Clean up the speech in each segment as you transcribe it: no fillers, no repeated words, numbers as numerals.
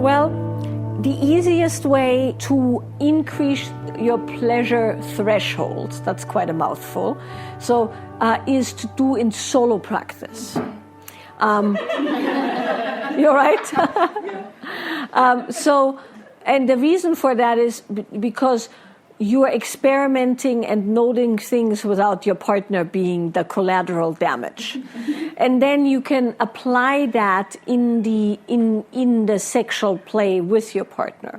Well, the easiest way to increase your pleasure threshold, that's quite a mouthful, so is to do in solo practice. You're right? And the reason for that is because you are experimenting and noting things without your partner being the collateral damage. And then you can apply that in the sexual play with your partner.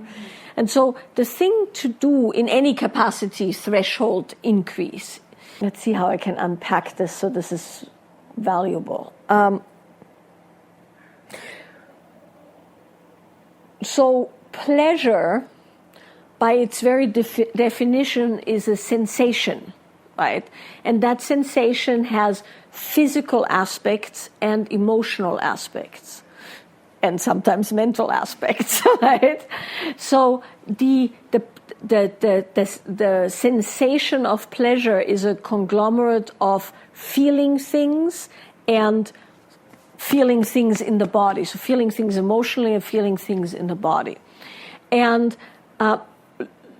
And so the thing to do in any capacity threshold increase, let's see how I can unpack this so this is valuable. So pleasure, by its very definition, is a sensation, right? And that sensation has physical aspects and emotional aspects, and sometimes mental aspects, right? So the sensation of pleasure is a conglomerate of feeling things and feeling things in the body. So feeling things emotionally and feeling things in the body. And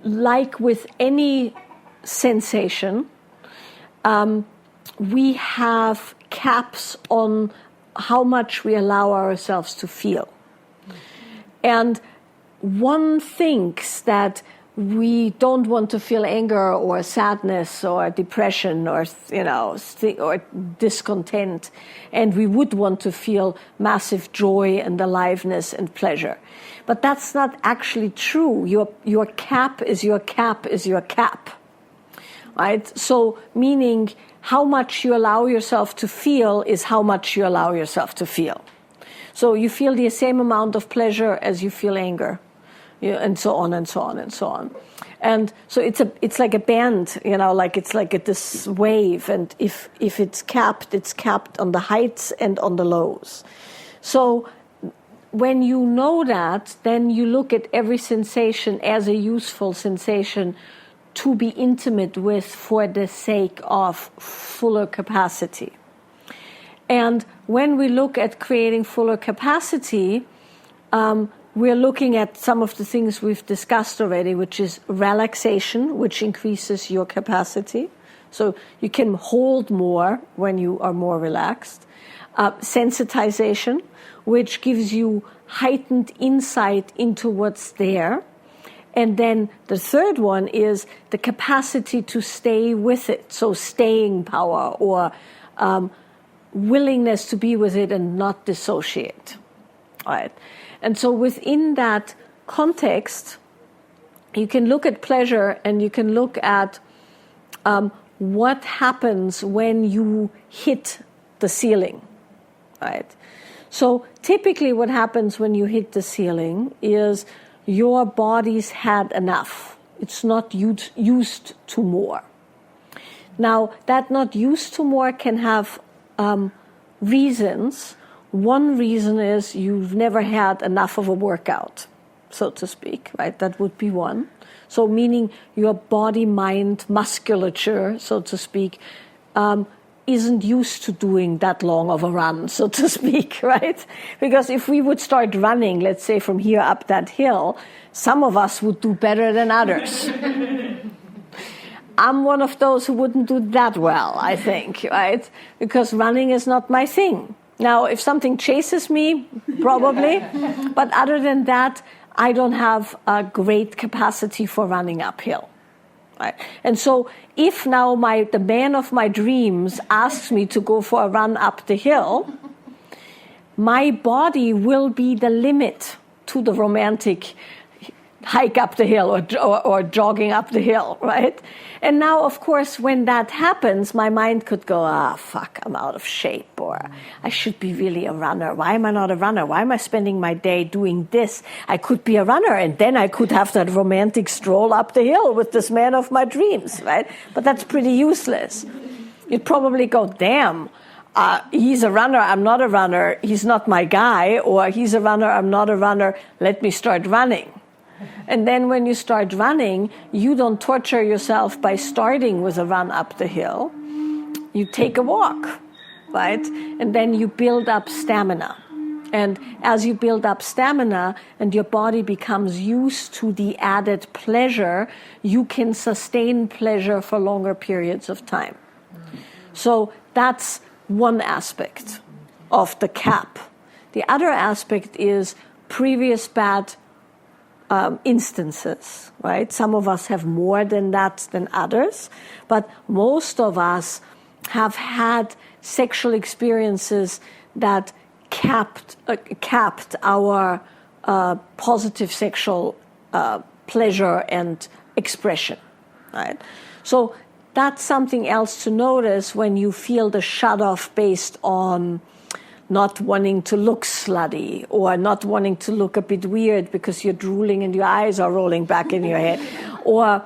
like with any sensation, we have caps on how much we allow ourselves to feel. And one thinks that we don't want to feel anger or sadness or depression or or discontent, and we would want to feel massive joy and aliveness and pleasure. But that's not actually true. Your cap is your cap is your cap, right? So meaning how much you allow yourself to feel is how much you allow yourself to feel. So you feel the same amount of pleasure as you feel anger. And so on and so on and so on. And so it's like a band, like it's like this wave. And if it's capped on the heights and on the lows. So when you know that, then you look at every sensation as a useful sensation to be intimate with for the sake of fuller capacity. And when we look at creating fuller capacity, we're looking at some of the things we've discussed already, which is relaxation, which increases your capacity. So you can hold more when you are more relaxed. Sensitization, which gives you heightened insight into what's there. And then the third one is the capacity to stay with it. So staying power or willingness to be with it and not dissociate. All right. And so within that context, you can look at pleasure and you can look at what happens when you hit the ceiling, right? So typically what happens when you hit the ceiling is your body's had enough. It's not used to more. Now, that not used to more can have reasons. One reason is you've never had enough of a workout, so to speak, right? That would be one. So meaning your body, mind, musculature, so to speak, isn't used to doing that long of a run, so to speak, right? Because if we would start running, let's say from here up that hill, some of us would do better than others. I'm one of those who wouldn't do that well, I think, right? Because running is not my thing. Now, if something chases me, probably. But other than that, I don't have a great capacity for running uphill. Right? And so if now the man of my dreams asks me to go for a run up the hill, my body will be the limit to the romantic hike up the hill or jogging up the hill, right? And now, of course, when that happens, my mind could go, fuck, I'm out of shape, or I should be really a runner. Why am I not a runner? Why am I spending my day doing this? I could be a runner, and then I could have that romantic stroll up the hill with this man of my dreams, right? But that's pretty useless. You'd probably go, damn, he's a runner, I'm not a runner, he's not my guy, or he's a runner, I'm not a runner, let me start running. And then when you start running, you don't torture yourself by starting with a run up the hill. You take a walk, right? And then you build up stamina. And as you build up stamina and your body becomes used to the added pleasure, you can sustain pleasure for longer periods of time. So that's one aspect of the cap. The other aspect is previous bad instances, right? Some of us have more than that than others, but most of us have had sexual experiences that capped our positive sexual pleasure and expression, right? So that's something else to notice when you feel the shut-off based on not wanting to look slutty or not wanting to look a bit weird because you're drooling and your eyes are rolling back in your head, or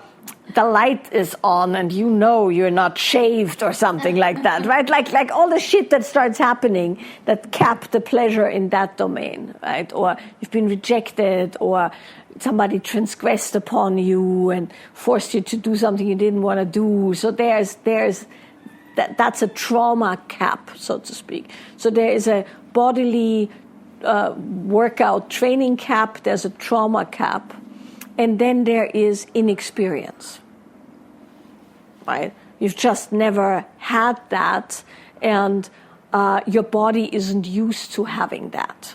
the light is on and you know you're not shaved or something like that, right? Like all the shit that starts happening that cap the pleasure in that domain, right? Or you've been rejected, or somebody transgressed upon you and forced you to do something you didn't want to do. So that's a trauma cap, so to speak. So there is a bodily workout training cap, there's a trauma cap, and then there is inexperience, right? You've just never had that, and your body isn't used to having that.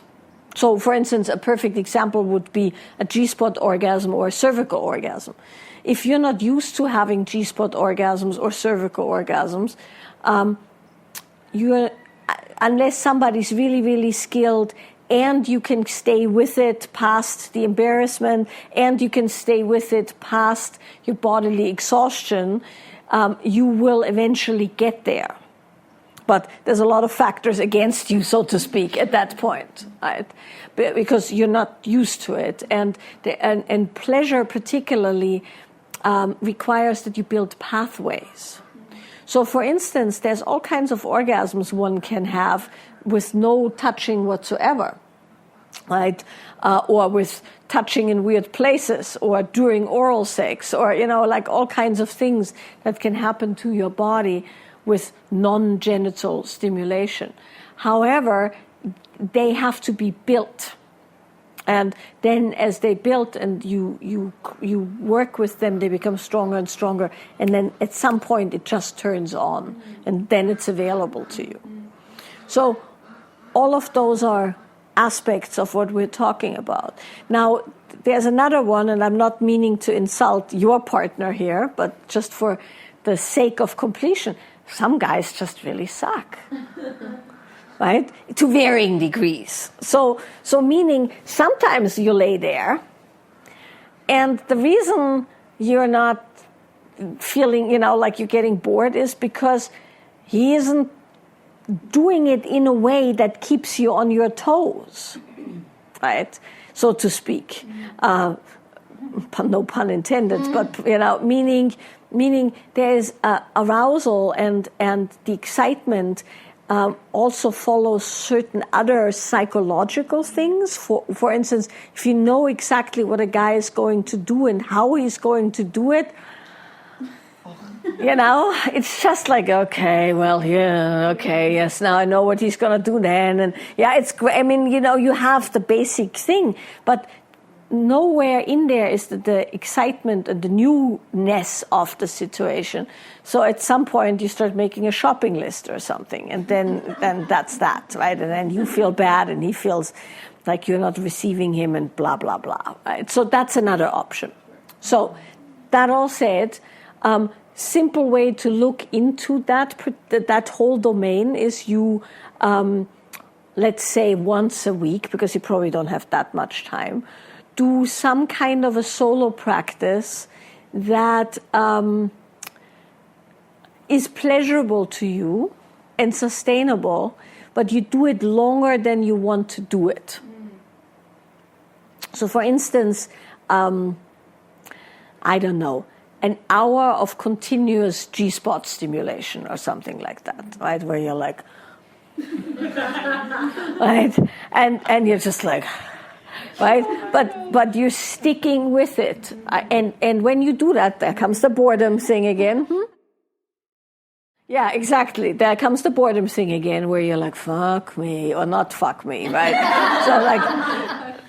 So, for instance, a perfect example would be a G-spot orgasm or a cervical orgasm. If you're not used to having G-spot orgasms or cervical orgasms, unless somebody's really, really skilled and you can stay with it past the embarrassment and you can stay with it past your bodily exhaustion, you will eventually get there. But there's a lot of factors against you, so to speak, at that point, right? Because you're not used to it. And pleasure particularly requires that you build pathways. So, for instance, there's all kinds of orgasms one can have with no touching whatsoever, right? Or with touching in weird places, or during oral sex, or, like all kinds of things that can happen to your body with non-genital stimulation. However, they have to be built. And then as they built and you work with them, they become stronger and stronger. And then at some point it just turns on, and then it's available to you. So all of those are aspects of what we're talking about. Now, there's another one, and I'm not meaning to insult your partner here, but just for the sake of completion, some guys just really suck. Right? To varying degrees. So meaning sometimes you lay there, and the reason you're not feeling, like you're getting bored is because he isn't doing it in a way that keeps you on your toes, right? So to speak. No pun intended, but, meaning there is arousal and the excitement also follows certain other psychological things. For instance, if you know exactly what a guy is going to do and how he's going to do it, it's just like, okay, well, yeah, okay, yes, now I know what he's going to do then. And yeah, it's great. I mean, you have the basic thing, but nowhere in there is the excitement and the newness of the situation. So at some point you start making a shopping list or something, and then that's that, right? And then you feel bad and he feels like you're not receiving him and blah, blah, blah, right? So that's another option. So that all said, simple way to look into that whole domain is you, let's say once a week, because you probably don't have that much time, do some kind of a solo practice that is pleasurable to you and sustainable, but you do it longer than you want to do it. So, for instance, I don't know, an hour of continuous G-spot stimulation or something like that, right? Where you're like, right? And you're just like, right? But you're sticking with it. And when you do that, there comes the boredom thing again. Yeah, exactly. There comes the boredom thing again, where you're like, fuck me, or not fuck me, right? So like,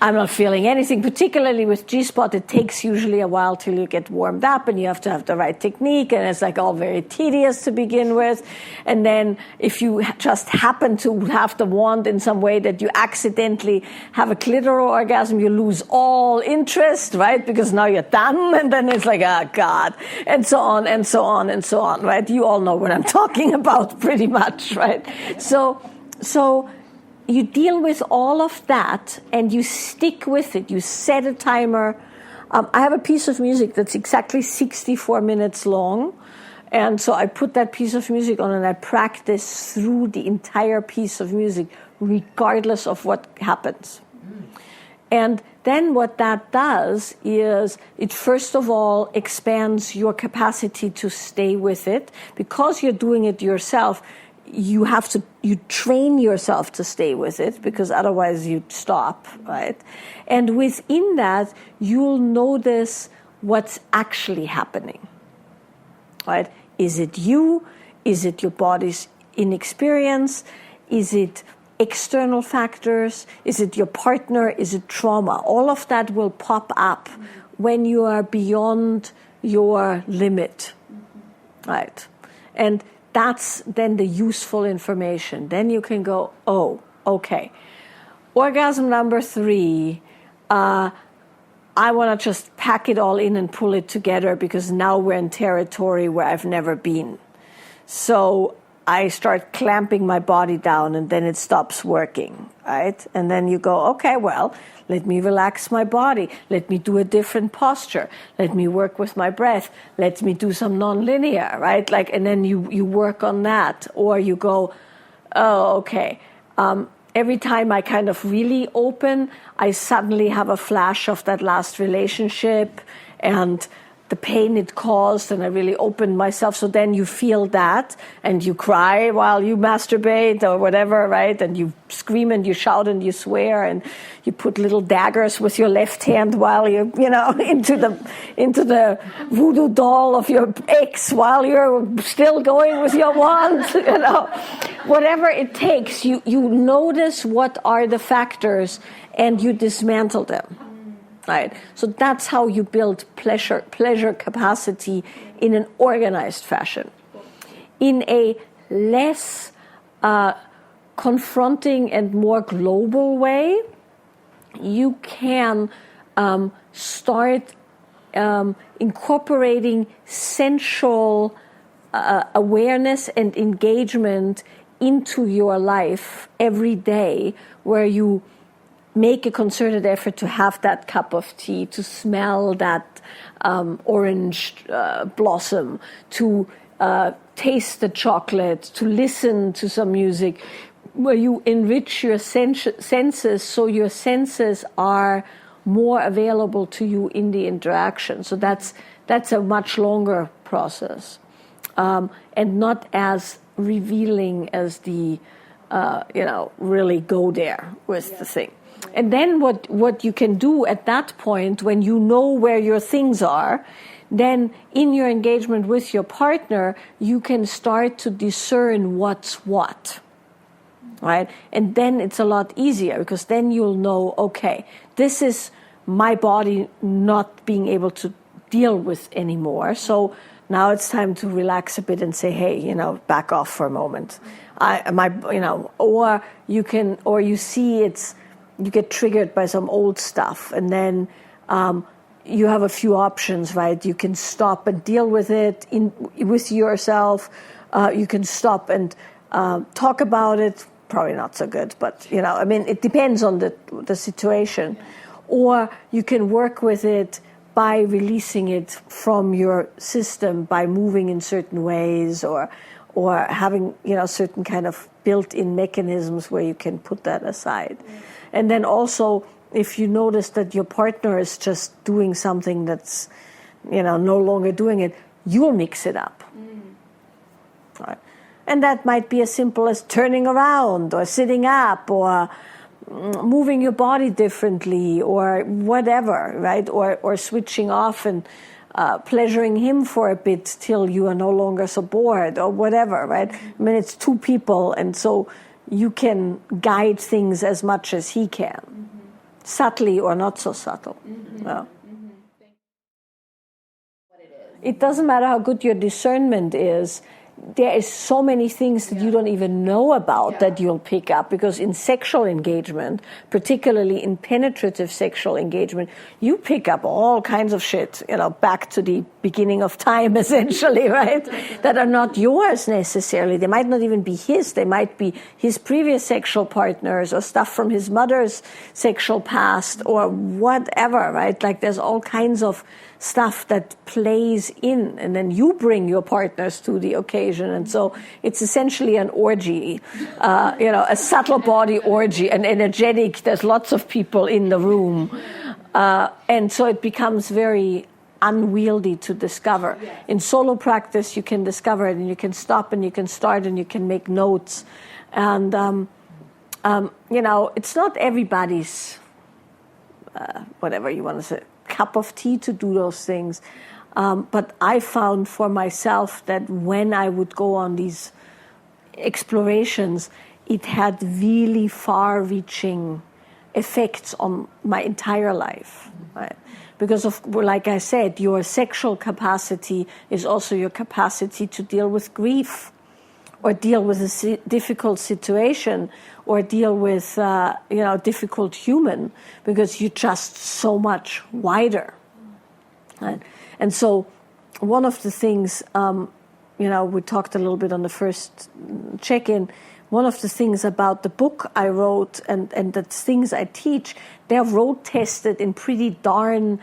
I'm not feeling anything. Particularly with G-spot, it takes usually a while till you get warmed up, and you have to have the right technique, and it's like all very tedious to begin with. And then if you just happen to have the wand in some way that you accidentally have a clitoral orgasm, you lose all interest, right? Because now you're done, and then it's like, oh God, and so on, and so on, and so on, right? You all know what I'm talking about pretty much, right? So you deal with all of that, and you stick with it. You set a timer. I have a piece of music that's exactly 64 minutes long, and so I put that piece of music on, and I practice through the entire piece of music, regardless of what happens. And then what that does is it first of all expands your capacity to stay with it. Because you're doing it yourself, you train yourself to stay with it, because otherwise you'd stop, right? And within that, you'll notice what's actually happening, right? Is it you? Is it your body's inexperience? Is it external factors? Is it your partner? Is it trauma? All of that will pop up when you are beyond your limit, right? And that's then the useful information. Then you can go, oh, okay. Orgasm number 3, I want to just pack it all in and pull it together, because now we're in territory where I've never been. So I start clamping my body down, and then it stops working, right? And then you go, okay, well, let me relax my body. Let me do a different posture. Let me work with my breath. Let me do some nonlinear, right? Like, and then you work on that. Or you go, oh, okay. Every time I kind of really open, I suddenly have a flash of that last relationship and the pain it caused, and I really opened myself. So then you feel that, and you cry while you masturbate or whatever, right? And you scream and you shout and you swear, and you put little daggers with your left hand while you into the voodoo doll of your ex while you're still going with your wand, whatever it takes. You notice what are the factors, and you dismantle them. Right, so that's how you build pleasure capacity in an organized fashion. In a less confronting and more global way, you can start incorporating sensual awareness and engagement into your life every day, where you make a concerted effort to have that cup of tea, to smell that orange blossom, to taste the chocolate, to listen to some music, where you enrich your senses so your senses are more available to you in the interaction. So that's a much longer process, and not as revealing as the really go there with the thing. And then what you can do at that point, when you know where your things are, then in your engagement with your partner, you can start to discern what's what, right? And then it's a lot easier, because then you'll know, okay, this is my body not being able to deal with anymore. So now it's time to relax a bit and say, hey, back off for a moment. Or you see you get triggered by some old stuff, and then you have a few options, right? You can stop and deal with it with yourself. You can stop and talk about it. Probably not so good, but it depends on the situation. Or you can work with it by releasing it from your system, by moving in certain ways, or having certain kind of built-in mechanisms where you can put that aside. And then also, if you notice that your partner is just doing something that's, no longer doing it, you'll mix it up. Right? And that might be as simple as turning around, or sitting up, or moving your body differently, or whatever, right? Or switching off and pleasuring him for a bit till you are no longer so bored or whatever, right? I mean, it's two people, and so you can guide things as much as he can, subtly or not so subtle. Yeah. It doesn't matter how good your discernment is. There is so many things that you don't even know about that you'll pick up, because in sexual engagement, particularly in penetrative sexual engagement, you pick up all kinds of shit, back to the beginning of time, essentially, right? That are not yours necessarily. They might not even be his. They might be his previous sexual partners or stuff from his mother's sexual past or whatever, right? Like there's all kinds of stuff that plays in, and then you bring your partners to the occasion, and so it's essentially an orgy, a subtle body orgy, an energetic. There's lots of people in the room, and so it becomes very unwieldy to discover. In solo practice, you can discover it, and you can stop, and you can start, and you can make notes, and it's not everybody's whatever you want to say, cup of tea to do those things. But I found for myself that when I would go on these explorations, it had really far-reaching effects on my entire life. Right? Because, like I said, your sexual capacity is also your capacity to deal with grief, or deal with a difficult situation, or deal with difficult human, because you're just so much wider. Right? And so one of the things, we talked a little bit on the first check-in, one of the things about the book I wrote and the things I teach, they're road-tested in pretty darn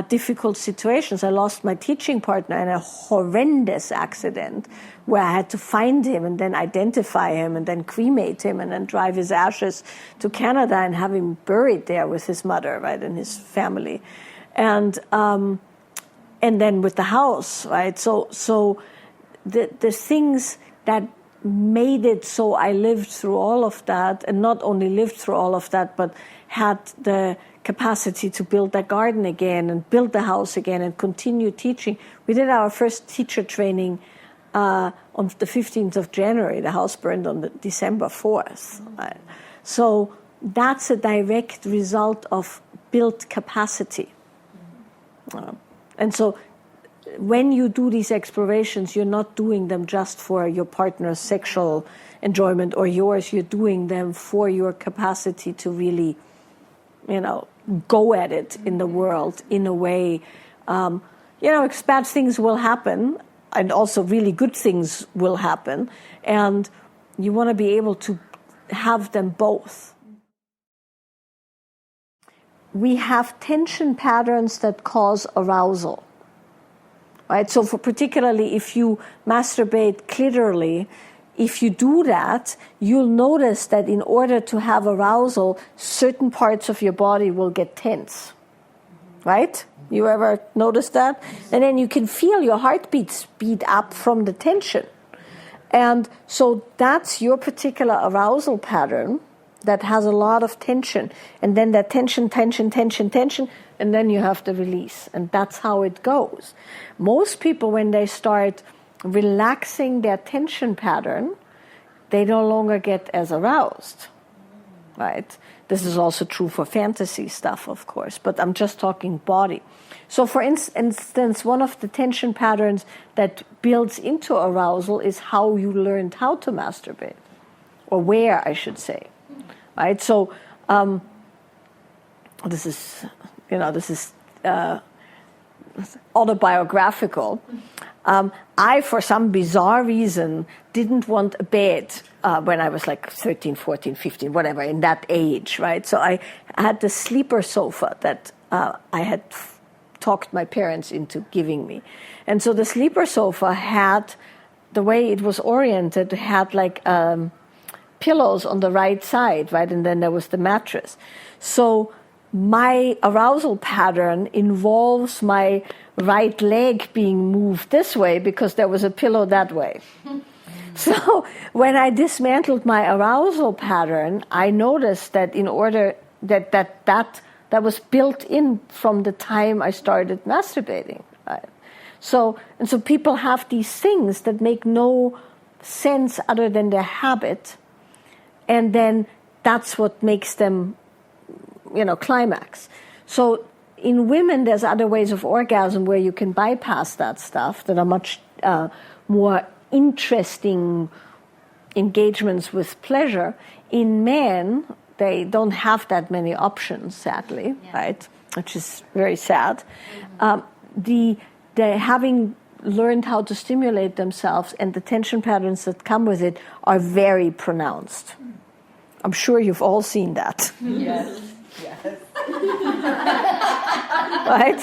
difficult situations. I lost my teaching partner in a horrendous accident where I had to find him and then identify him and then cremate him and then drive his ashes to Canada and have him buried there with his mother, right, and his family. And then with the house, right? So the things that made it so I lived through all of that, and not only lived through all of that, but had the capacity to build that garden again and build the house again and continue teaching. We did our first teacher training on the 15th of January. The house burned on December 4th. Right? So that's a direct result of built capacity. And so when you do these explorations, you're not doing them just for your partner's sexual enjoyment or yours. You're doing them for your capacity to really, go at it in the world in a way. Bad things will happen, and also really good things will happen. And you want to be able to have them both. We have tension patterns that cause arousal. Right? So particularly if you masturbate clitorally, if you do that, you'll notice that in order to have arousal, certain parts of your body will get tense. Right? You ever notice that? And then you can feel your heartbeat speed up from the tension. And so that's your particular arousal pattern that has a lot of tension. And then that tension, and then you have the release. And that's how it goes. Most people, when they start relaxing their tension pattern, they no longer get as aroused. Right? This is also true for fantasy stuff, of course, but I'm just talking body. So for instance, one of the tension patterns that builds into arousal is how you learned how to masturbate, or where, I should say. Right? So this is autobiographical. I, for some bizarre reason, didn't want a bed when I was like 13, 14, 15, whatever, in that age, right? So I had the sleeper sofa that I had talked my parents into giving me. And so the sleeper sofa had, the way it was oriented, had like pillows on the right side, right? And then there was the mattress. So my arousal pattern involves my right leg being moved this way because there was a pillow that way. So when I dismantled my arousal pattern, I noticed that in order that was built in from the time I started masturbating. Right? So people have these things that make no sense other than their habit, and then that's what makes them, climax. So in women, there's other ways of orgasm where you can bypass that stuff that are much more interesting engagements with pleasure. In men, they don't have that many options, sadly, right? Which is very sad. They having learned how to stimulate themselves, and the tension patterns that come with it are very pronounced. I'm sure you've all seen that. Yes. Right?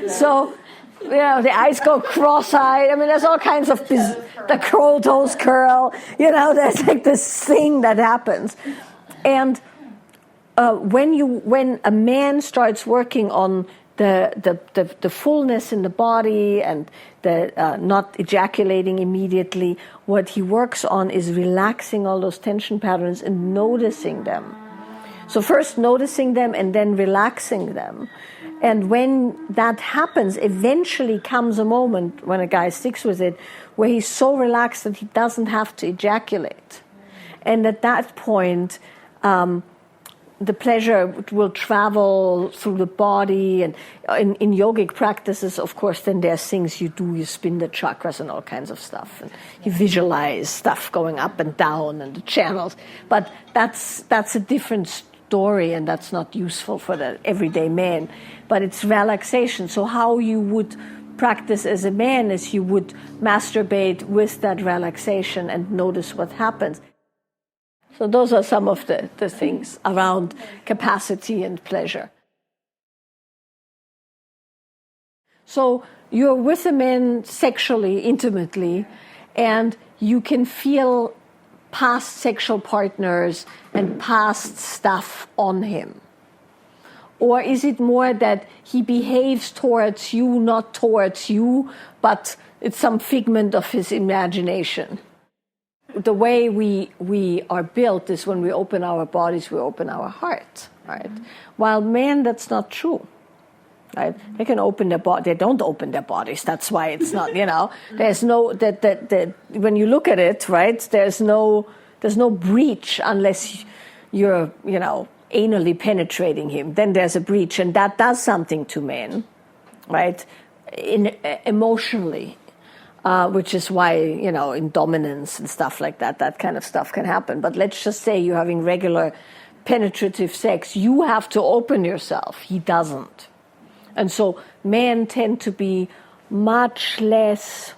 So, the eyes go cross-eyed. I mean, there's all kinds of the crow toes curl. There's like this thing that happens. And when a man starts working on the fullness in the body and the not ejaculating immediately, what he works on is relaxing all those tension patterns and noticing them. So first noticing them and then relaxing them. And when that happens, eventually comes a moment when a guy sticks with it where he's so relaxed that he doesn't have to ejaculate. And at that point, the pleasure will travel through the body. And in yogic practices, of course, then there's things you do. You spin the chakras and all kinds of stuff. And you visualize stuff going up and down and the channels. But that's a different story, and that's not useful for the everyday man. But it's relaxation. So how you would practice as a man is you would masturbate with that relaxation and notice what happens. So those are some of the things around capacity and pleasure. So you're with a man sexually, intimately, and you can feel past sexual partners and past stuff on him. Or is it more that he behaves towards you, not towards you, but it's some figment of his imagination? The way we are built is when we open our bodies, we open our heart, right? While men, that's not true, right? They can open their body. They don't open their bodies. That's why it's not, there's no, that when you look at it, right, there's no breach unless you're, anally penetrating him. Then there's a breach, and that does something to men, right? Emotionally. Which is why, in dominance and stuff like that kind of stuff can happen. But let's just say you're having regular penetrative sex. You have to open yourself. He doesn't. And so men tend to be much less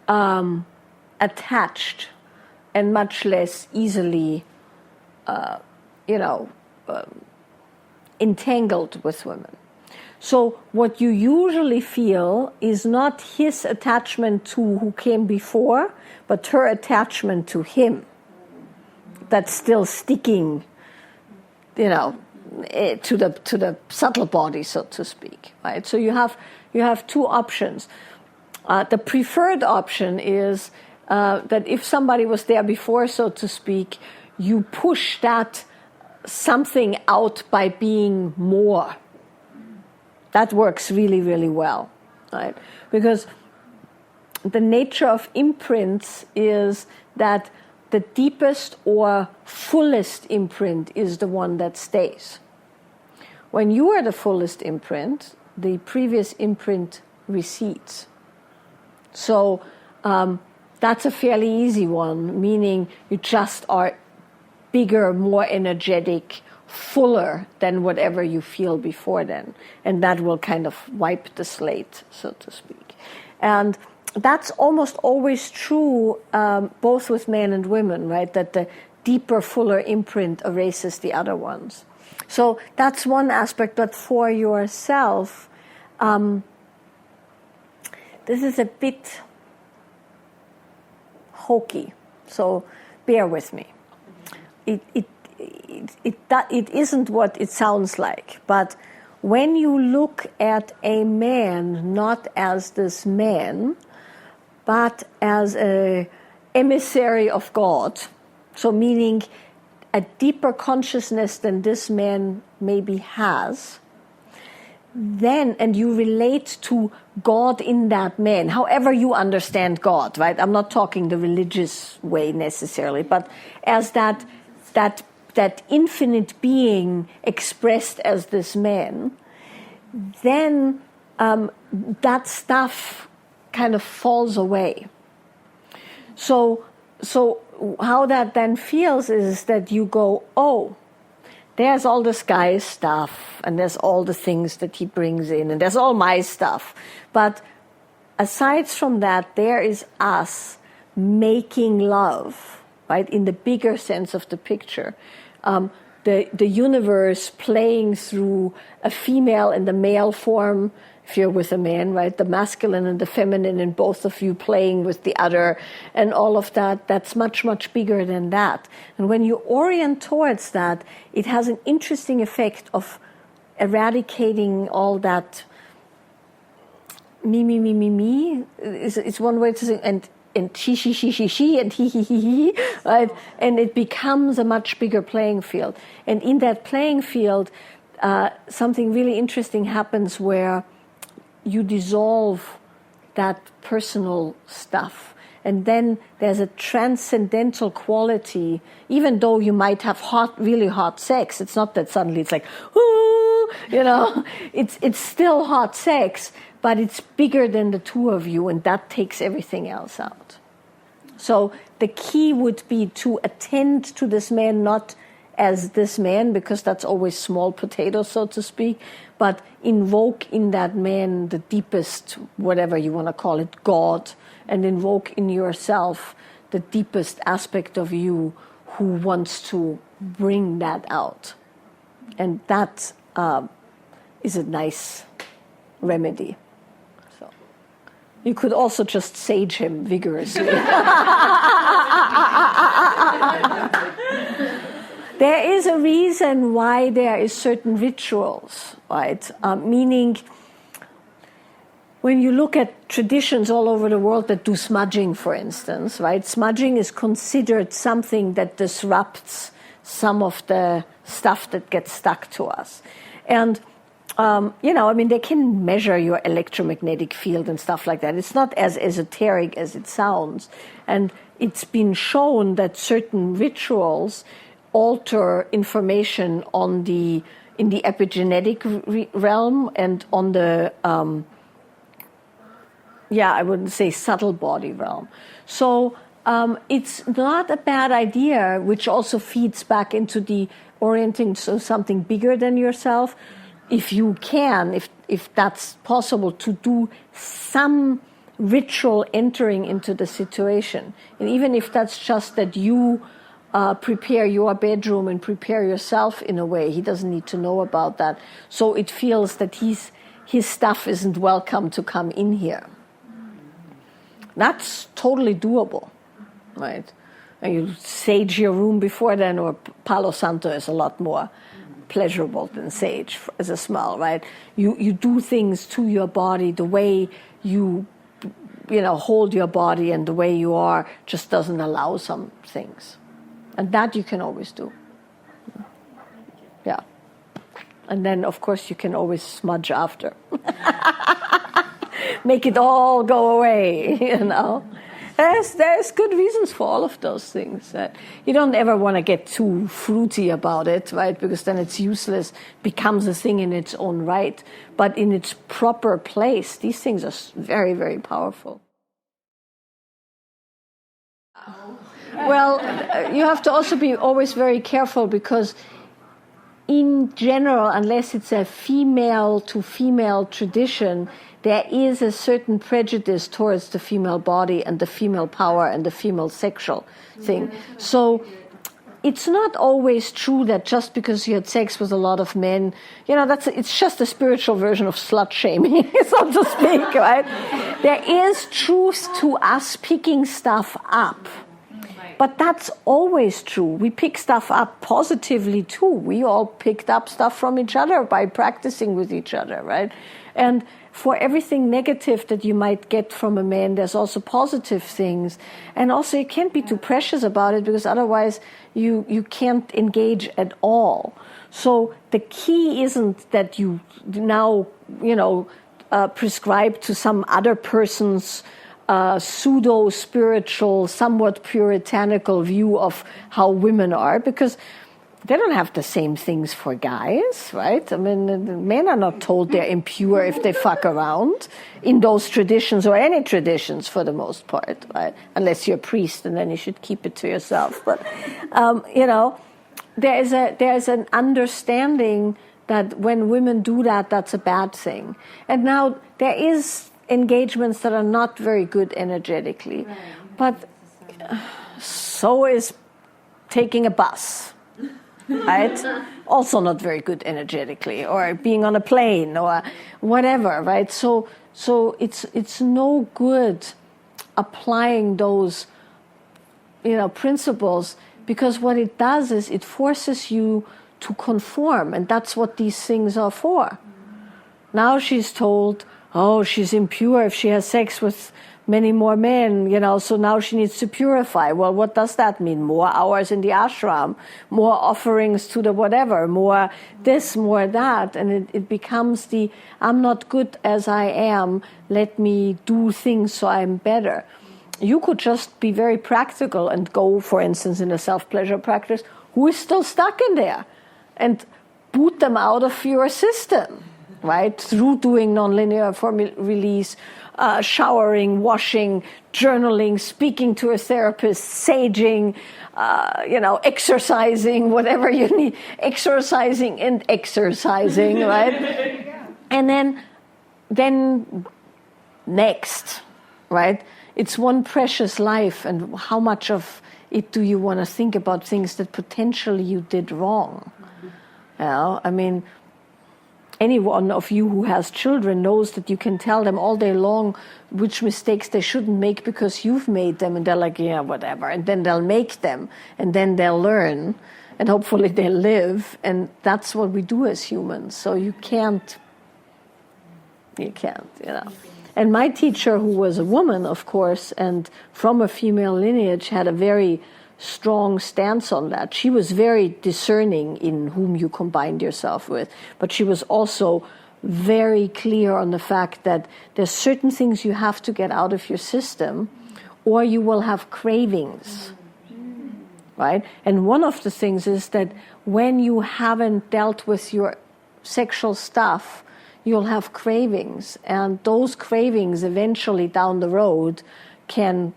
attached and much less easily, entangled with women. So what you usually feel is not his attachment to who came before, but her attachment to him. That's still sticking, to the subtle body, so to speak. Right. So you have two options. The preferred option is that if somebody was there before, so to speak, you push that something out by being more. That works really, really well, right? Because the nature of imprints is that the deepest or fullest imprint is the one that stays. When you are the fullest imprint, the previous imprint recedes. So that's a fairly easy one, meaning you just are bigger, more energetic, fuller than whatever you feel before then. And that will kind of wipe the slate, so to speak. And that's almost always true, both with men and women, right? That the deeper, fuller imprint erases the other ones. So that's one aspect. But for yourself, this is a bit hokey. So bear with me. It isn't what it sounds like, but when you look at a man not as this man, but as an emissary of God, so meaning a deeper consciousness than this man maybe has, then, and you relate to God in that man, however you understand God, right? I'm not talking the religious way necessarily, but as that infinite being expressed as this man, then that stuff kind of falls away. So how that then feels is that you go, oh, there's all this guy's stuff, and there's all the things that he brings in, and there's all my stuff. But aside from that, there is us making love, right, in the bigger sense of the picture. The universe playing through a female and the male form, if you're with a man, right, the masculine and the feminine, and both of you playing with the other, and all of that, that's much, much bigger than that. And when you orient towards that, it has an interesting effect of eradicating all that me. It's one way to say, and she, and he, right? And it becomes a much bigger playing field. And in that playing field, something really interesting happens where you dissolve that personal stuff. And then there's a transcendental quality, even though you might have really hot sex. It's not that suddenly it's like, ooh, it's still hot sex, but it's bigger than the two of you, and that takes everything else out. So the key would be to attend to this man, not as this man, because that's always small potatoes, so to speak, but invoke in that man the deepest, whatever you want to call it, God, and invoke in yourself the deepest aspect of you who wants to bring that out. And that is a nice remedy. So you could also just sage him vigorously. There is a reason why there is certain rituals, right? Meaning, when you look at traditions all over the world that do smudging, for instance, right? Smudging is considered something that disrupts some of the stuff that gets stuck to us. And, they can measure your electromagnetic field and stuff like that. It's not as esoteric as it sounds. And it's been shown that certain rituals alter information in the epigenetic realm and on the I wouldn't say subtle body realm. So it's not a bad idea, which also feeds back into the orienting to something bigger than yourself, if you can, if that's possible, to do some ritual entering into the situation. And even if that's just that you prepare your bedroom and prepare yourself in a way. He doesn't need to know about that. So it feels that his stuff isn't welcome to come in here. That's totally doable, right? And you sage your room before then, or Palo Santo is a lot more pleasurable than sage as a smell, right? You do things to your body the way you hold your body, and the way you are just doesn't allow some things. And that you can always do. Yeah. And then, of course, you can always smudge after. Make it all go away, There's good reasons for all of those things. You don't ever want to get too fruity about it, right? Because then it's useless, becomes a thing in its own right. But in its proper place, these things are very, very powerful. Well, you have to also be always very careful, because in general, unless it's a female-to-female tradition, there is a certain prejudice towards the female body and the female power and the female sexual thing. So it's not always true that just because you had sex with a lot of men, it's just a spiritual version of slut shaming, so to speak, right? There is truth to us picking stuff up. But that's always true. We pick stuff up positively too. We all picked up stuff from each other by practicing with each other, right? And for everything negative that you might get from a man, there's also positive things. And also you can't be too precious about it, because otherwise you can't engage at all. So the key isn't that you now, prescribe to some other person's pseudo-spiritual, somewhat puritanical view of how women are, because they don't have the same things for guys, right? I mean, men are not told they're impure if they fuck around in those traditions, or any traditions for the most part, right? Unless you're a priest, and then you should keep it to yourself. But, there is an understanding that when women do that, that's a bad thing. And now there is engagements that are not very good energetically, but so is taking a bus. Right? Also not very good energetically, or being on a plane, or whatever, right? So it's no good applying those, principles, because what it does is it forces you to conform, and that's what these things are for. Now she's told, oh, she's impure if she has sex with many more men, so now she needs to purify. Well, what does that mean? More hours in the ashram, more offerings to the whatever, more this, more that. And it becomes I'm not good as I am, let me do things so I'm better. You could just be very practical and go, for instance, in a self-pleasure practice, who is still stuck in there, and boot them out of your system, right? Through doing nonlinear release, showering, washing, journaling, speaking to a therapist, saging, exercising, whatever you need, exercising, right? And then next, right? It's one precious life, and how much of it do you want to think about things that potentially you did wrong? I mean, any one of you who has children knows that you can tell them all day long which mistakes they shouldn't make because you've made them, and they're like, yeah, whatever. And then they'll make them, and then they'll learn, and hopefully they'll live. And that's what we do as humans. So you can't. And my teacher, who was a woman, of course, and from a female lineage, had a very strong stance on that. She was very discerning in whom you combined yourself with, but she was also very clear on the fact that there's certain things you have to get out of your system, or you will have cravings, right? And one of the things is that when you haven't dealt with your sexual stuff, you'll have cravings, and those cravings eventually down the road can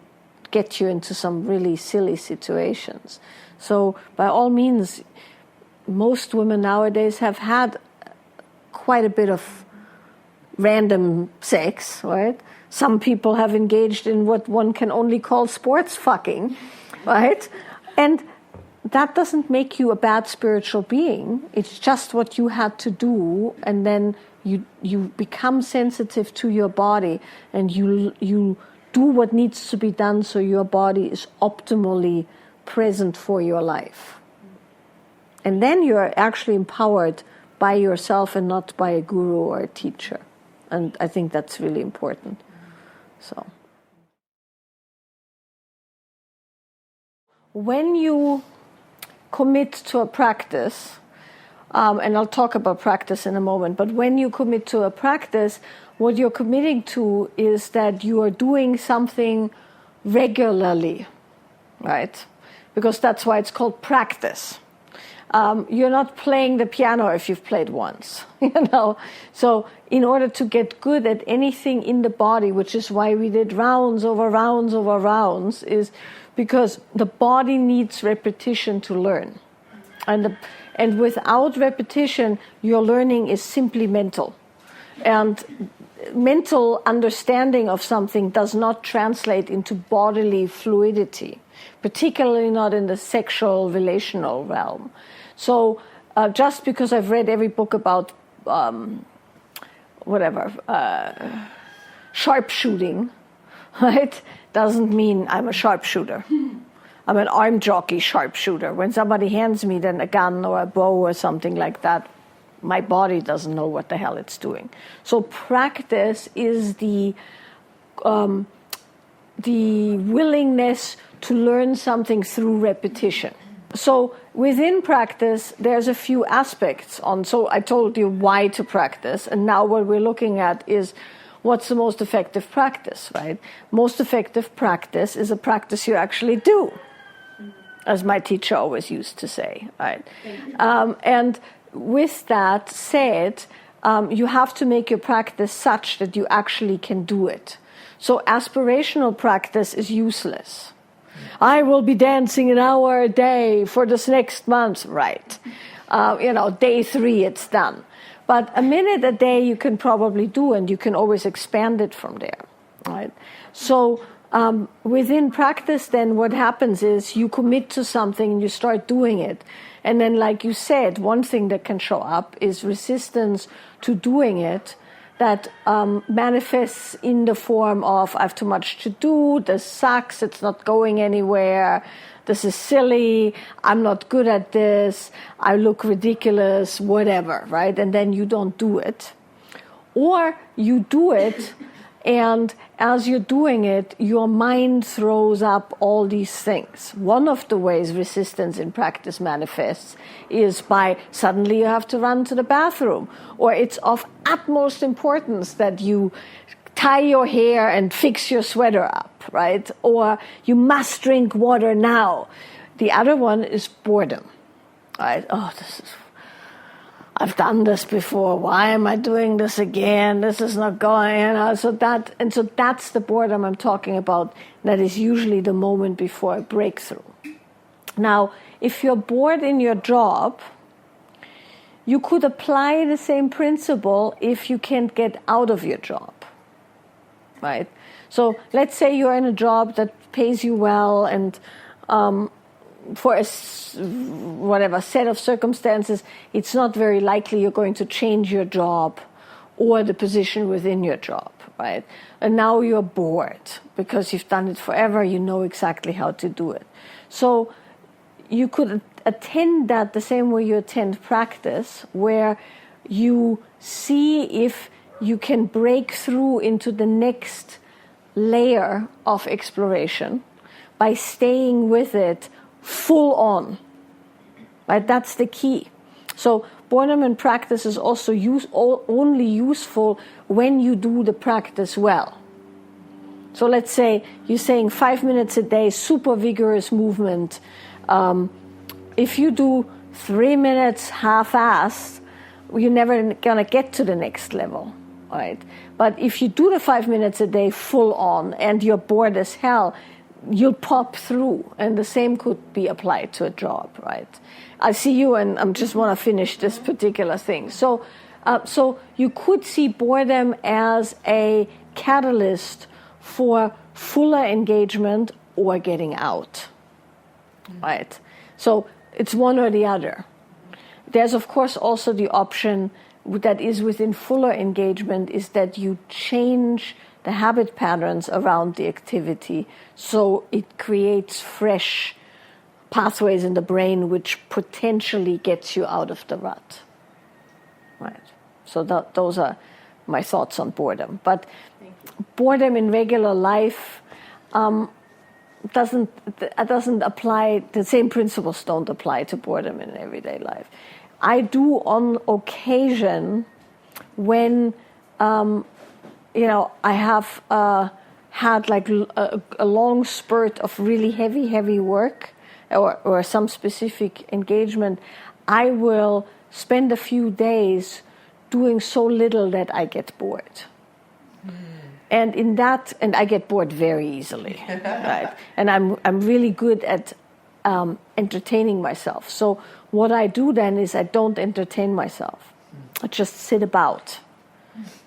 get you into some really silly situations. So by all means, most women nowadays have had quite a bit of random sex, right? Some people have engaged in what one can only call sports fucking, right? And that doesn't make you a bad spiritual being. It's just what you had to do, and then you become sensitive to your body, and you do what needs to be done so your body is optimally present for your life. And then you're actually empowered by yourself and not by a guru or a teacher. And I think that's really important. So, when you commit to a practice, and I'll talk about practice in a moment, but when you commit to a practice, what you're committing to is that you are doing something regularly, right? Because that's why it's called practice. You're not playing the piano if you've played once, So in order to get good at anything in the body, which is why we did rounds over rounds over rounds, is because the body needs repetition to learn. And without repetition, your learning is simply mental. And mental understanding of something does not translate into bodily fluidity, particularly not in the sexual relational realm. So just because I've read every book about sharpshooting, right, doesn't mean I'm a sharpshooter. I'm an arm jockey sharpshooter. When somebody hands me then a gun or a bow or something like that, my body doesn't know what the hell it's doing. So practice is the willingness to learn something through repetition. So within practice, there's a few aspects on. So I told you why to practice, and now what we're looking at is what's the most effective practice, right? Most effective practice is a practice you actually do, as my teacher always used to say, right? And with that said, you have to make your practice such that you actually can do it. So aspirational practice is useless. I will be dancing an hour a day for this next month, right? Day 3, it's done. But a minute a day you can probably do, and you can always expand it from there, right? So within practice, then what happens is you commit to something and you start doing it. And then, like you said, one thing that can show up is resistance to doing it that manifests in the form of, I have too much to do, this sucks, it's not going anywhere, this is silly, I'm not good at this, I look ridiculous, whatever, right? And then you don't do it. Or you do it, and as you're doing it, your mind throws up all these things. One of the ways resistance in practice manifests is by suddenly you have to run to the bathroom, or it's of utmost importance that you tie your hair and fix your sweater up, right? Or you must drink water now. The other one is boredom, right? I've done this before. Why am I doing this again? This is not going. So that's the boredom I'm talking about. That is usually the moment before a breakthrough. Now, if you're bored in your job, you could apply the same principle if you can't get out of your job, right? So let's say you're in a job that pays you well, and for a set of circumstances, it's not very likely you're going to change your job or the position within your job, right? And now you're bored because you've done it forever, you know exactly how to do it. So you could attend that the same way you attend practice, where you see if you can break through into the next layer of exploration by staying with it full on, right? That's the key. So boredom in practice is also only useful when you do the practice well. So let's say you're saying 5 minutes a day, super vigorous movement. If you do 3 minutes half-assed, you're never going to get to the next level, right? But if you do the 5 minutes a day full on and you're bored as hell, you'll pop through, and the same could be applied to a job, right? I see you, and I just want to finish this particular thing. So you could see boredom as a catalyst for fuller engagement or getting out, right? So it's one or the other. There's, of course, also the option that is within fuller engagement is that you change the habit patterns around the activity, so it creates fresh pathways in the brain which potentially gets you out of the rut. Right. So those are my thoughts on boredom. But boredom in regular life doesn't apply. The same principles don't apply to boredom in everyday life. I do on occasion when I have had like a long spurt of really heavy work or some specific engagement. I will spend a few days doing so little that I get bored. And I get bored very easily, right? And I'm really good at entertaining myself. So what I do then is I don't entertain myself. I just sit about,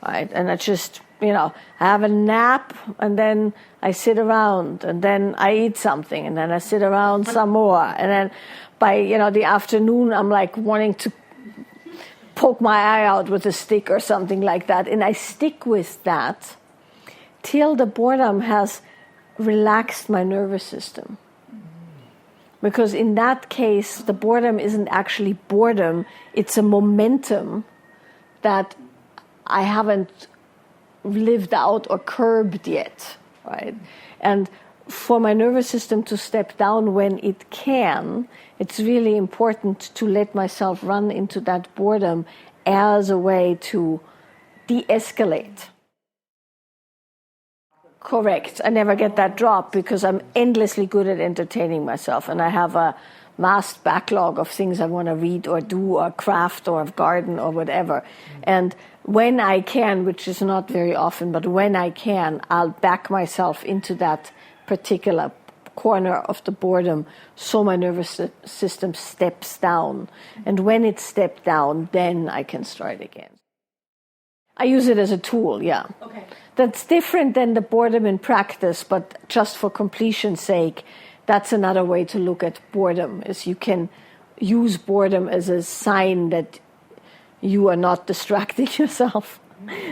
right? And I just, I have a nap, and then I sit around, and then I eat something, and then I sit around some more. And then by, the afternoon, I'm like wanting to poke my eye out with a stick or something like that. And I stick with that till the boredom has relaxed my nervous system. Because in that case, the boredom isn't actually boredom, it's a momentum that I haven't lived out or curbed yet, right? And for my nervous system to step down when it can, it's really important to let myself run into that boredom as a way to de-escalate. Correct. I never get that drop because I'm endlessly good at entertaining myself, and I have a vast backlog of things I want to read or do or craft or garden or whatever. And when I can, which is not very often, but when I can, I'll back myself into that particular corner of the boredom so my nervous system steps down. And when it steps down, then I can start again. I use it as a tool, yeah. Okay. That's different than the boredom in practice, but just for completion's sake, that's another way to look at boredom, is you can use boredom as a sign that you are not distracting yourself,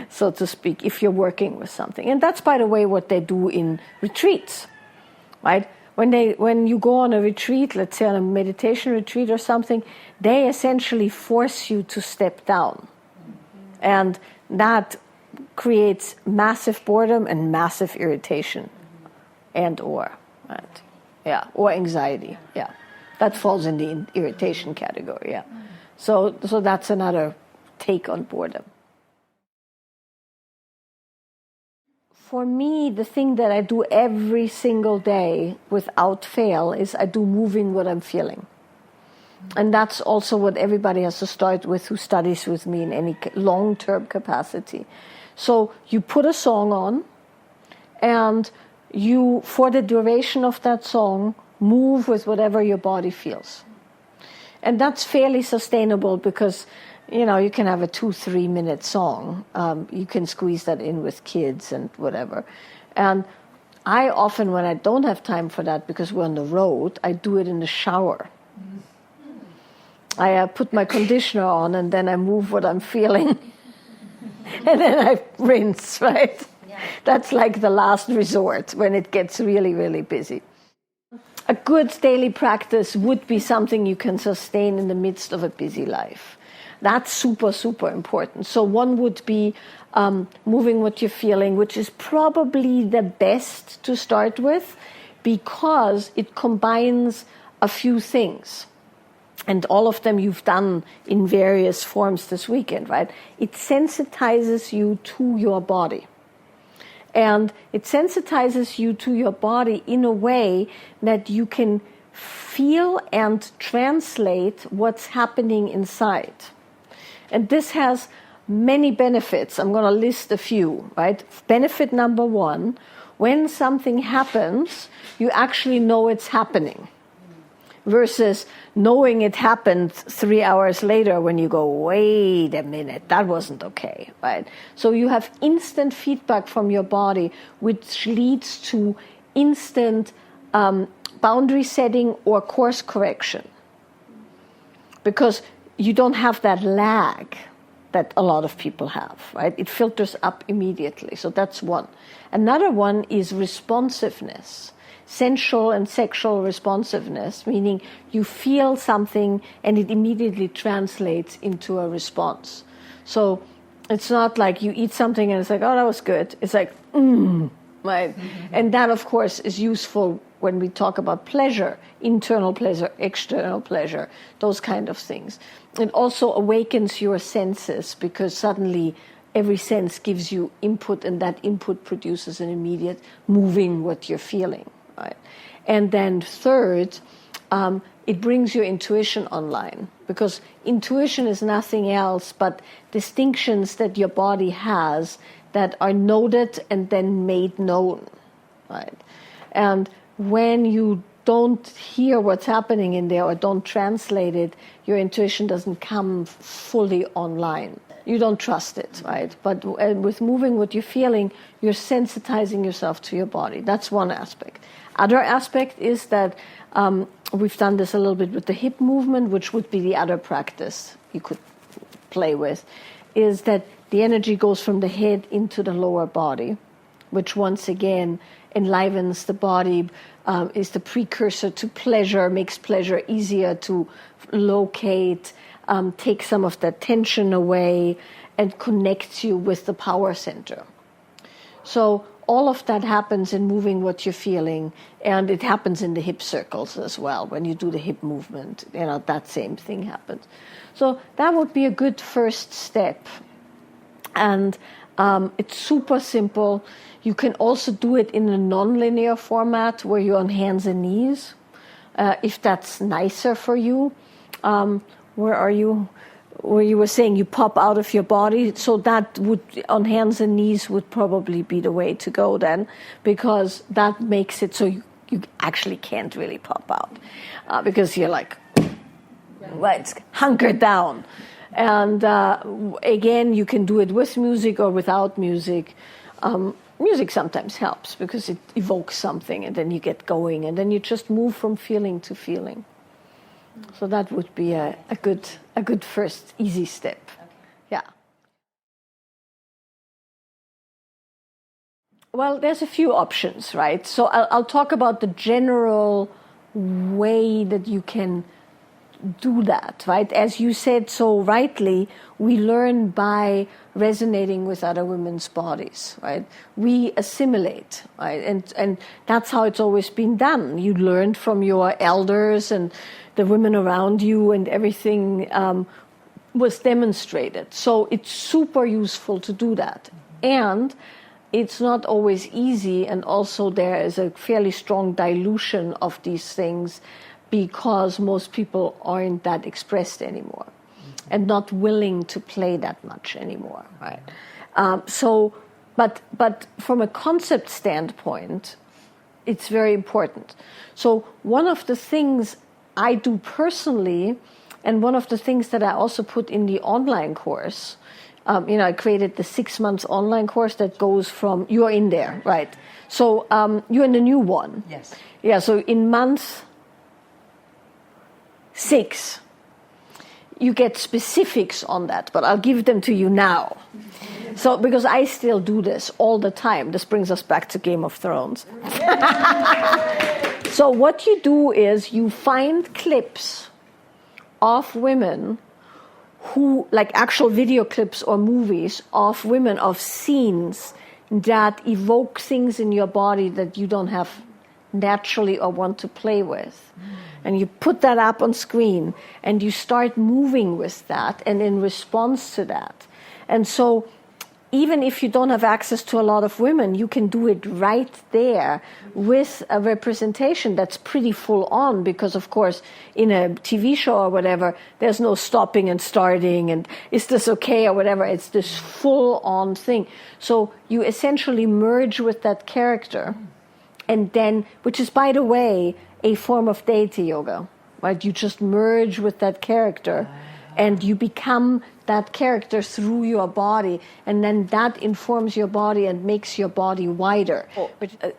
so to speak, if you're working with something. And that's, by the way, what they do in retreats, right? When you go on a retreat, let's say on a meditation retreat or something, they essentially force you to step down. And that creates massive boredom and massive irritation or anxiety. Yeah, that falls in the irritation category. Yeah, so that's another take on boredom. For me, the thing that I do every single day without fail is I do moving what I'm feeling. And that's also what everybody has to start with who studies with me in any long-term capacity. So you put a song on, and you, for the duration of that song, move with whatever your body feels. And that's fairly sustainable because, you can have a 2-3 minute song. You can squeeze that in with kids and whatever. And I often, when I don't have time for that because we're on the road, I do it in the shower. I put my conditioner on and then I move what I'm feeling. And then I rinse, right? Yeah. That's like the last resort when it gets really, really busy. A good daily practice would be something you can sustain in the midst of a busy life. That's super, super important. So one would be moving what you're feeling, which is probably the best to start with because it combines a few things. And all of them you've done in various forms this weekend, right? It sensitizes you to your body. And it sensitizes you to your body in a way that you can feel and translate what's happening inside. And this has many benefits. I'm going to list a few, right? Benefit number 1, when something happens, you actually know it's happening. Versus knowing it happened 3 hours later when you go, wait a minute, that wasn't okay, right? So you have instant feedback from your body, which leads to instant boundary setting or course correction. Because you don't have that lag that a lot of people have, right? It filters up immediately, so that's one. Another one is responsiveness. Sensual and sexual responsiveness, meaning you feel something and it immediately translates into a response. So it's not like you eat something and it's like, oh, that was good. It's like, right? Mm-hmm. And that, of course, is useful when we talk about pleasure, internal pleasure, external pleasure, those kind of things. It also awakens your senses because suddenly every sense gives you input and that input produces an immediate moving what you're feeling. Right. And then third, it brings your intuition online because intuition is nothing else but distinctions that your body has that are noted and then made known. Right. And when you don't hear what's happening in there or don't translate it, your intuition doesn't come fully online. You don't trust it, right? But with moving what you're feeling, you're sensitizing yourself to your body. That's one aspect. Other aspect is that we've done this a little bit with the hip movement, which would be the other practice you could play with, is that the energy goes from the head into the lower body. which once again enlivens the body, is the precursor to pleasure, makes pleasure easier to locate, takes some of the tension away, and connects you with the power center. So all of that happens in moving what you're feeling, and it happens in the hip circles as well. When you do the hip movement, that same thing happens. So that would be a good first step. And it's super simple. You can also do it in a non-linear format where you're on hands and knees, if that's nicer for you. Where are you? Where you were saying you pop out of your body. So that would, on hands and knees, would probably be the way to go then, because that makes it so you actually can't really pop out, because you're like, it's hunkered down. And again, you can do it with music or without music. Music sometimes helps because it evokes something, and then you get going, and then you just move from feeling to feeling. So that would be a good first easy step. Okay. Yeah. Well, there's a few options, right? So I'll talk about the general way that you can do that, right? As you said so rightly, we learn by resonating with other women's bodies, right? We assimilate, right? And that's how it's always been done. You learned from your elders and the women around you, and everything was demonstrated. So it's super useful to do that. And it's not always easy, and also there is a fairly strong dilution of these things because most people aren't that expressed anymore and not willing to play that much anymore, right? But from a concept standpoint, it's very important. So one of the things I do personally, and one of the things that I also put in the online course, I created the 6 months online course that goes from, you're in there, right? So you're in the new one. Yes. Yeah, so in month 6, you get specifics on that, but I'll give them to you now. So, because I still do this all the time. This brings us back to Game of Thrones. So what you do is you find clips of women who, like actual video clips or movies of women, of scenes that evoke things in your body that you don't have naturally or want to play with. And you put that up on screen and you start moving with that and in response to that. And so even if you don't have access to a lot of women, you can do it right there with a representation that's pretty full on, because of course in a TV show or whatever, there's no stopping and starting and is this okay or whatever. It's this full on thing. So you essentially merge with that character, and then, which is, by the way, a form of deity yoga, right? You just merge with that character and you become that character through your body, and then that informs your body and makes your body wider.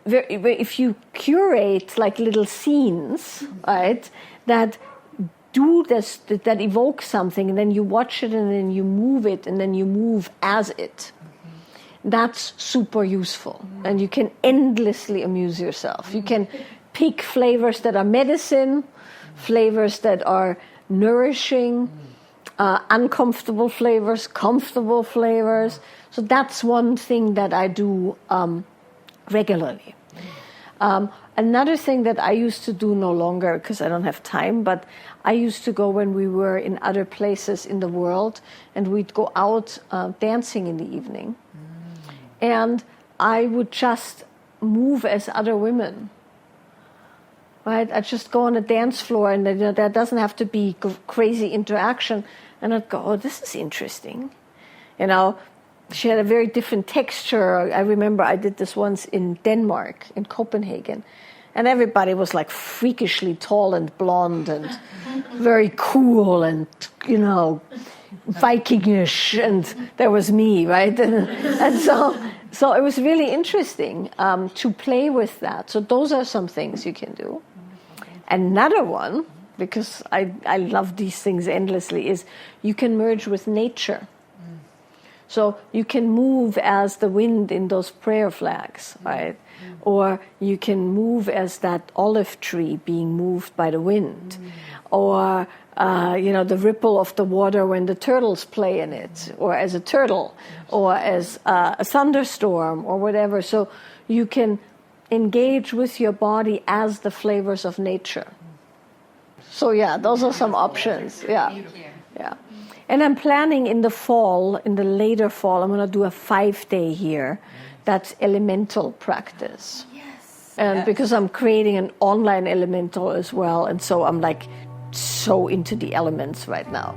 If you curate like little scenes, right, that do this, that evoke something, and then you watch it and then you move it and then you move as it, that's super useful. And you can endlessly amuse yourself. You can pick flavors that are medicine, flavors that are nourishing, uncomfortable flavors, comfortable flavors. So that's one thing that I do regularly. Another thing that I used to do, no longer because I don't have time, but I used to go when we were in other places in the world, and we'd go out dancing in the evening. And I would just move as other women. Right? I'd just go on a dance floor, and there doesn't have to be crazy interaction. And I'd go, oh, this is interesting. She had a very different texture. I remember I did this once in Denmark, in Copenhagen. And everybody was like freakishly tall and blonde and very cool and, Vikingish. And there was me, right? And so it was really interesting to play with that. So those are some things you can do. Another one, because I love these things endlessly, is you can merge with nature. So you can move as the wind in those prayer flags, right? Or you can move as that olive tree being moved by the wind. Or, the ripple of the water when the turtles play in it, or as a turtle, or as a thunderstorm, or whatever. So you can engage with your body as the flavors of nature. So yeah, those are some options. Yeah. And I'm planning in the fall, in the later fall, I'm going to do a 5-day here. That's elemental practice. And because I'm creating an online elemental as well, and so I'm like so into the elements right now.